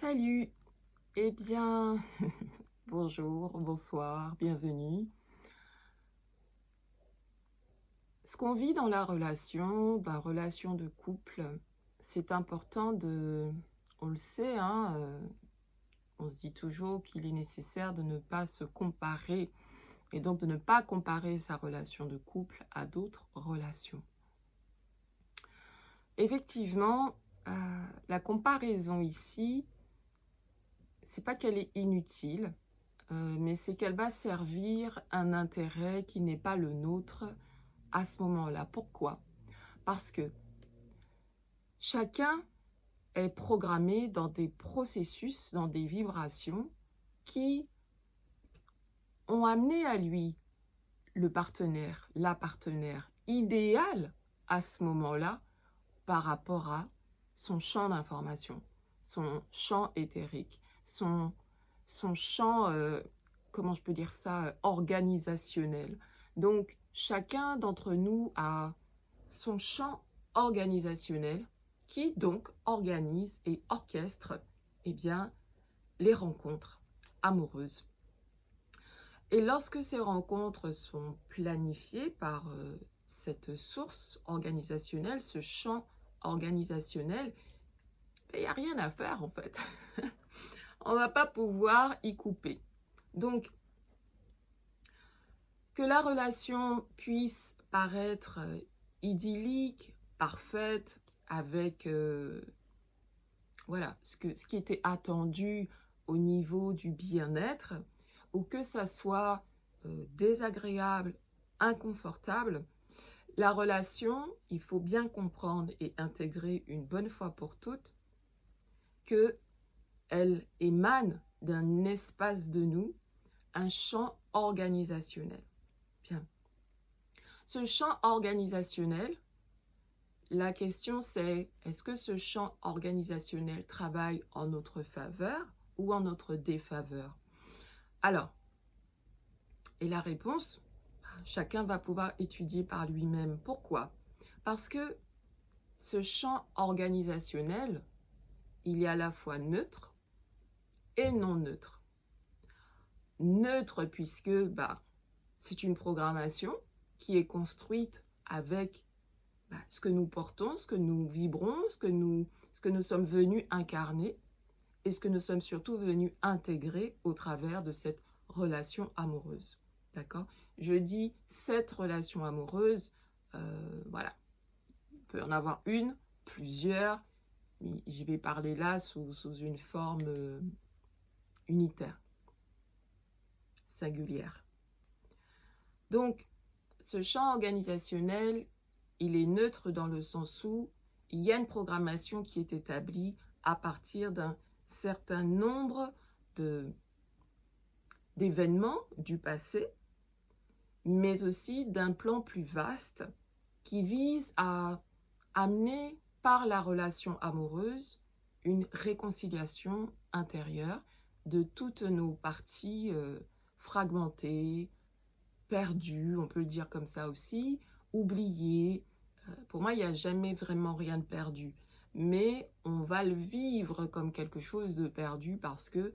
Salut, eh bien, bonjour, bonsoir, bienvenue. Ce qu'on vit dans la relation, relation de couple, c'est important on le sait, hein, on se dit toujours qu'il est nécessaire de ne pas se comparer et donc de ne pas comparer sa relation de couple à d'autres relations. Effectivement, la comparaison ici, c'est pas qu'elle est inutile, mais c'est qu'elle va servir un intérêt qui n'est pas le nôtre à ce moment-là. Pourquoi? Parce que chacun est programmé dans des processus, dans des vibrations qui ont amené à lui le partenaire, la partenaire idéale à ce moment-là par rapport à son champ d'information, son champ éthérique, son champ, comment je peux dire ça, organisationnel. Donc, chacun d'entre nous a son champ organisationnel qui donc organise et orchestre eh bien, les rencontres amoureuses. Et lorsque ces rencontres sont planifiées par cette source organisationnelle, ce champ organisationnel, il n'y a rien à faire en fait. On ne va pas pouvoir y couper. Donc, que la relation puisse paraître idyllique, parfaite, avec voilà, ce qui était attendu au niveau du bien-être, ou que ça soit désagréable, inconfortable, la relation, il faut bien comprendre et intégrer une bonne fois pour toutes qu'elle émane d'un espace de nous, un champ organisationnel. Bien. Ce champ organisationnel, la question c'est, est-ce que ce champ organisationnel travaille en notre faveur ou en notre défaveur? Alors, et la réponse, chacun va pouvoir étudier par lui-même. Pourquoi? Parce que ce champ organisationnel, il est à la fois neutre et non neutre. Neutre puisque c'est une programmation qui est construite avec ce que nous portons, ce que nous vibrons, ce que nous sommes venus incarner et ce que nous sommes surtout venus intégrer au travers de cette relation amoureuse. D'accord? Je dis cette relation amoureuse, voilà. Il peut y en avoir une, plusieurs, mais je vais parler là sous une forme unitaire, singulière. Donc, ce champ organisationnel, il est neutre dans le sens où il y a une programmation qui est établie à partir d'un certain nombre d'événements du passé, mais aussi d'un plan plus vaste qui vise à amener par la relation amoureuse une réconciliation intérieure de toutes nos parties fragmentées, perdues, on peut le dire comme ça aussi, oubliées. Pour moi, il n'y a jamais vraiment rien de perdu, mais on va le vivre comme quelque chose de perdu parce que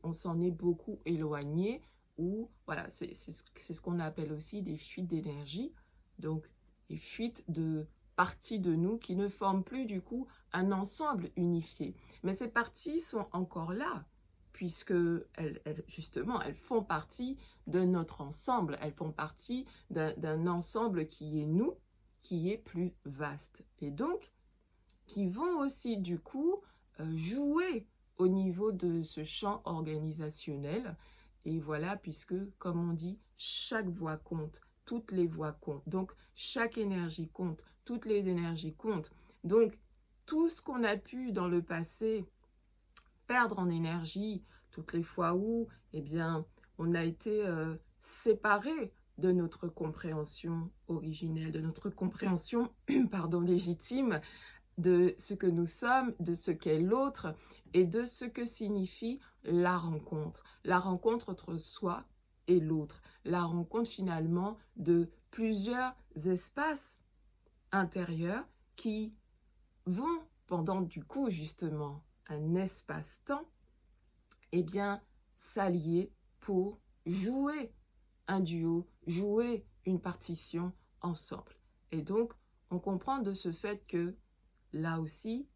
on s'en est beaucoup éloigné, ou voilà, c'est ce qu'on appelle aussi des fuites d'énergie, donc des fuites de parties de nous qui ne forment plus du coup un ensemble unifié. Mais ces parties sont encore là, puisque justement, elles font partie de notre ensemble, elles font partie d'un ensemble qui est nous, qui est plus vaste. Et donc, qui vont aussi du coup jouer au niveau de ce champ organisationnel. Et voilà, puisque, comme on dit, chaque voix compte, toutes les voix comptent. Donc, chaque énergie compte, toutes les énergies comptent. Donc, tout ce qu'on a pu dans le passé perdre en énergie, toutes les fois où, eh bien, on a été séparés de notre compréhension originelle, de notre compréhension, pardon, légitime, de ce que nous sommes, de ce qu'est l'autre et de ce que signifie la rencontre. La rencontre entre soi et l'autre. La rencontre finalement de plusieurs espaces intérieurs qui vont pendant du coup justement un espace-temps, eh bien, s'allier pour jouer un duo, jouer une partition ensemble. Et donc, on comprend de ce fait que, là aussi,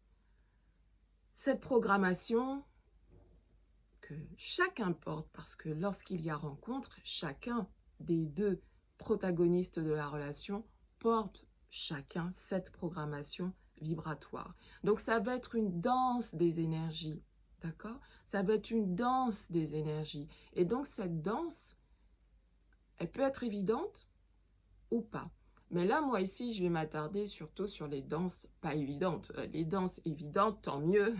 cette programmation que chacun porte, parce que lorsqu'il y a rencontre, chacun des deux protagonistes de la relation porte chacun cette programmation vibratoire. Donc ça va être une danse des énergies, d'accord? Ça va être une danse des énergies. Et donc cette danse, elle peut être évidente ou pas. Mais là, moi ici, je vais m'attarder surtout sur les danses pas évidentes. Les danses évidentes, tant mieux.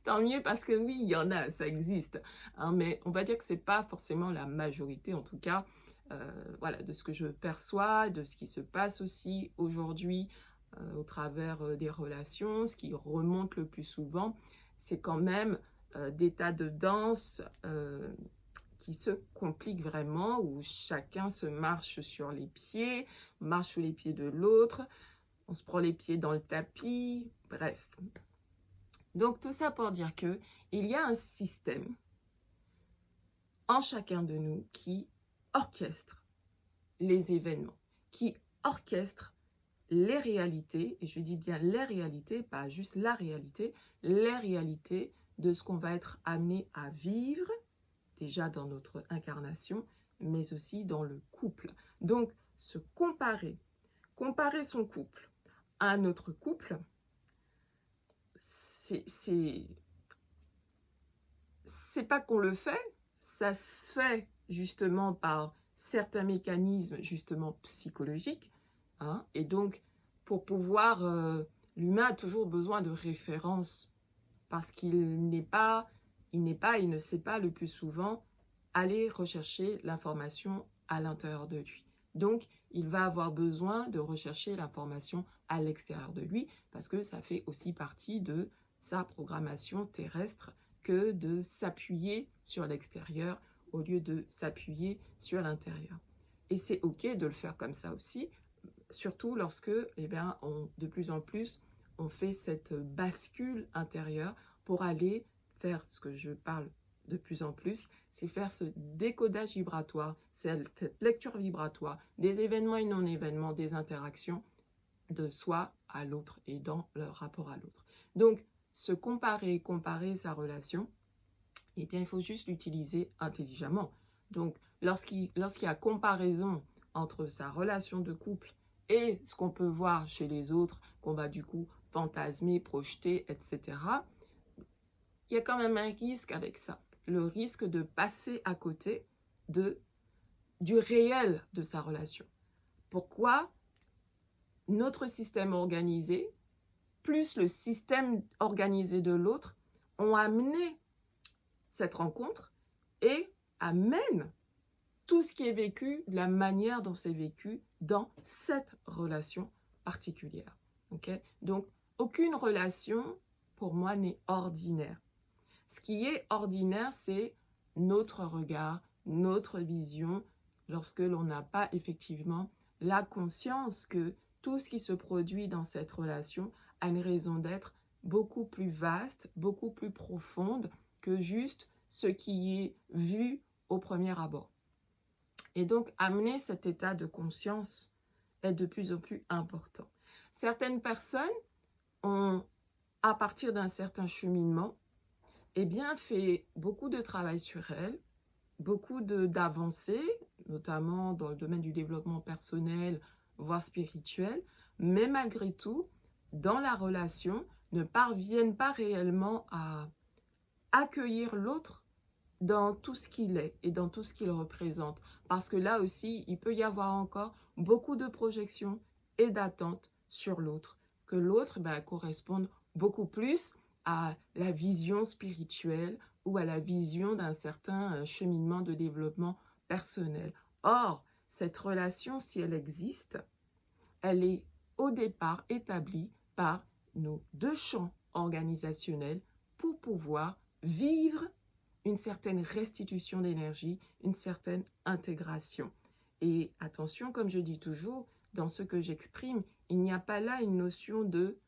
Tant mieux parce que oui, il y en a, ça existe. Hein, mais on va dire que ce n'est pas forcément la majorité, en tout cas, voilà, de ce que je perçois, de ce qui se passe aussi aujourd'hui au travers des relations. Ce qui remonte le plus souvent, c'est quand même des tas de danses qui se compliquent vraiment, où chacun se marche sur les pieds, marche sur les pieds de l'autre, on se prend les pieds dans le tapis, bref. Donc tout ça pour dire que il y a un système en chacun de nous qui orchestre les événements, qui orchestre les réalités, et je dis bien les réalités, pas juste la réalité, les réalités de ce qu'on va être amené à vivre, déjà dans notre incarnation, mais aussi dans le couple. Donc, se comparer son couple à un autre couple, c'est pas qu'on le fait, ça se fait justement par certains mécanismes justement psychologiques, hein, et donc pour pouvoir, l'humain a toujours besoin de références parce qu'il ne sait pas le plus souvent aller rechercher l'information à l'intérieur de lui. Donc, il va avoir besoin de rechercher l'information à l'extérieur de lui parce que ça fait aussi partie de sa programmation terrestre que de s'appuyer sur l'extérieur au lieu de s'appuyer sur l'intérieur. Et c'est OK de le faire comme ça aussi, surtout lorsque, eh bien, de plus en plus, on fait cette bascule intérieure pour aller faire ce que je parle de plus en plus, c'est faire ce décodage vibratoire, cette lecture vibratoire des événements et non-événements, des interactions de soi à l'autre et dans le rapport à l'autre. Donc, se comparer sa relation, eh bien, il faut juste l'utiliser intelligemment. Donc, lorsqu'il y a comparaison entre sa relation de couple et ce qu'on peut voir chez les autres, qu'on va du coup fantasmer, projeter, etc., il y a quand même un risque avec ça. Le risque de passer à côté du réel de sa relation. Pourquoi notre système organisé, plus le système organisé de l'autre, ont amené cette rencontre et amènent tout ce qui est vécu, de la manière dont c'est vécu dans cette relation particulière. Okay? Donc, aucune relation, pour moi, n'est ordinaire. Ce qui est ordinaire, c'est notre regard, notre vision, lorsque l'on n'a pas effectivement la conscience que tout ce qui se produit dans cette relation a une raison d'être beaucoup plus vaste, beaucoup plus profonde que juste ce qui est vu au premier abord. Et donc, amener cet état de conscience est de plus en plus important. Certaines personnes ont, à partir d'un certain cheminement, eh bien, fait beaucoup de travail sur elles, beaucoup d'avancées, notamment dans le domaine du développement personnel, voire spirituel, mais malgré tout, dans la relation, ne parviennent pas réellement à accueillir l'autre dans tout ce qu'il est et dans tout ce qu'il représente. Parce que là aussi, il peut y avoir encore beaucoup de projections et d'attentes sur l'autre. Que l'autre corresponde beaucoup plus à la vision spirituelle ou à la vision d'un certain cheminement de développement personnel. Or, cette relation, si elle existe, elle est au départ établie par nos deux champs organisationnels pour pouvoir vivre une certaine restitution d'énergie, une certaine intégration. Et attention, comme je dis toujours, dans ce que j'exprime, il n'y a pas là une notion de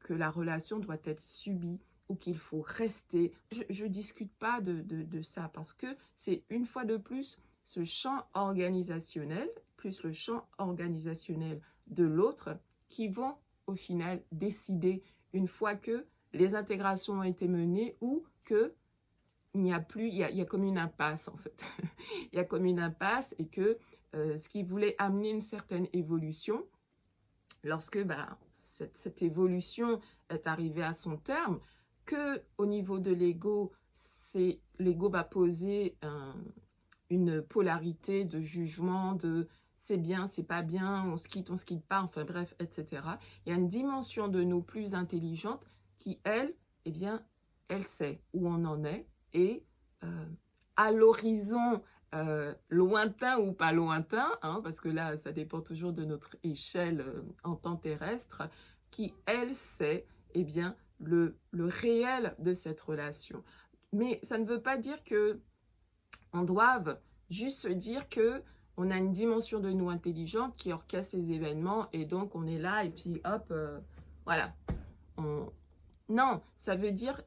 que la relation doit être subie ou qu'il faut rester. Je ne discute pas de ça parce que c'est une fois de plus ce champ organisationnel plus le champ organisationnel de l'autre qui vont au final décider une fois que les intégrations ont été menées ou que il n'y a plus, il y a comme une impasse en fait. Il y a comme une impasse et que ce qui voulait amener une certaine évolution, lorsque cette évolution est arrivée à son terme, que au niveau de l'ego, l'ego va poser une polarité de jugement, de c'est bien, c'est pas bien, on se quitte pas, enfin bref, etc. Il y a une dimension de nous plus intelligente qui, elle, eh bien, elle sait où on en est et à l'horizon lointain ou pas lointain, hein, parce que là, ça dépend toujours de notre échelle en temps terrestre, qui, elle, sait eh bien, le réel de cette relation. Mais ça ne veut pas dire que on doive juste se dire que on a une dimension de nous intelligente qui orchestre les événements et donc on est là et puis hop, voilà. Non, ça veut dire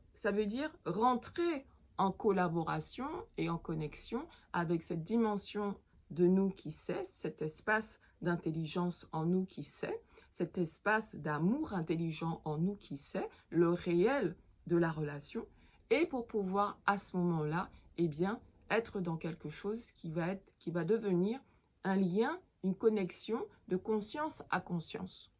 rentrer en collaboration et en connexion avec cette dimension de nous qui sait, cet espace d'intelligence en nous qui sait, cet espace d'amour intelligent en nous qui sait, le réel de la relation, et pour pouvoir à ce moment-là, eh bien, être dans quelque chose qui va devenir un lien, une connexion de conscience à conscience.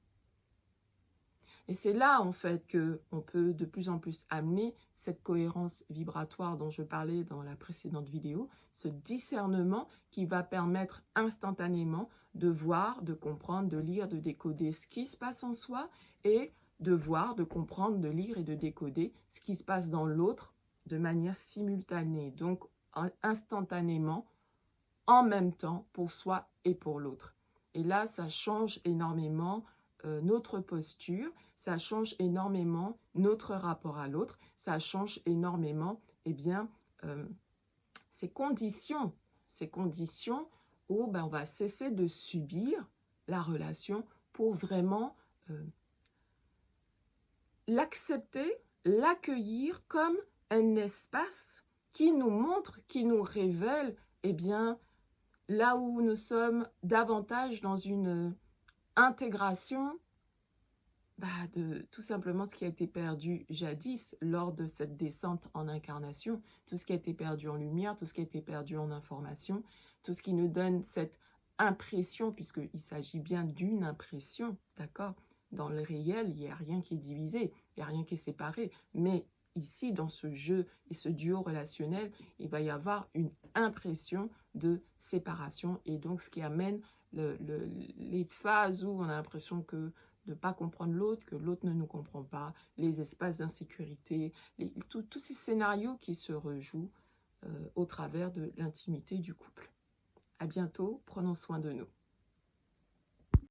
Et c'est là, en fait, qu'on peut de plus en plus amener cette cohérence vibratoire dont je parlais dans la précédente vidéo, ce discernement qui va permettre instantanément de voir, de comprendre, de lire, de décoder ce qui se passe en soi et de voir, de comprendre, de lire et de décoder ce qui se passe dans l'autre de manière simultanée, donc instantanément, en même temps, pour soi et pour l'autre. Et là, ça change énormément notre posture, ça change énormément notre rapport à l'autre, ça change énormément, eh bien, ces conditions où on va cesser de subir la relation pour vraiment l'accepter, l'accueillir comme un espace qui nous montre, qui nous révèle, eh bien, là où nous sommes davantage dans une intégration de tout simplement ce qui a été perdu jadis lors de cette descente en incarnation, tout ce qui a été perdu en lumière, tout ce qui a été perdu en information, tout ce qui nous donne cette impression, puisqu'il s'agit bien d'une impression, d'accord? Dans le réel, il n'y a rien qui est divisé, il n'y a rien qui est séparé, mais ici, dans ce jeu et ce duo relationnel, il va y avoir une impression de séparation et donc ce qui amène les phases où on a l'impression de ne pas comprendre l'autre, que l'autre ne nous comprend pas, les espaces d'insécurité, tous ces scénarios qui se rejouent au travers de l'intimité du couple. À bientôt, prenons soin de nous.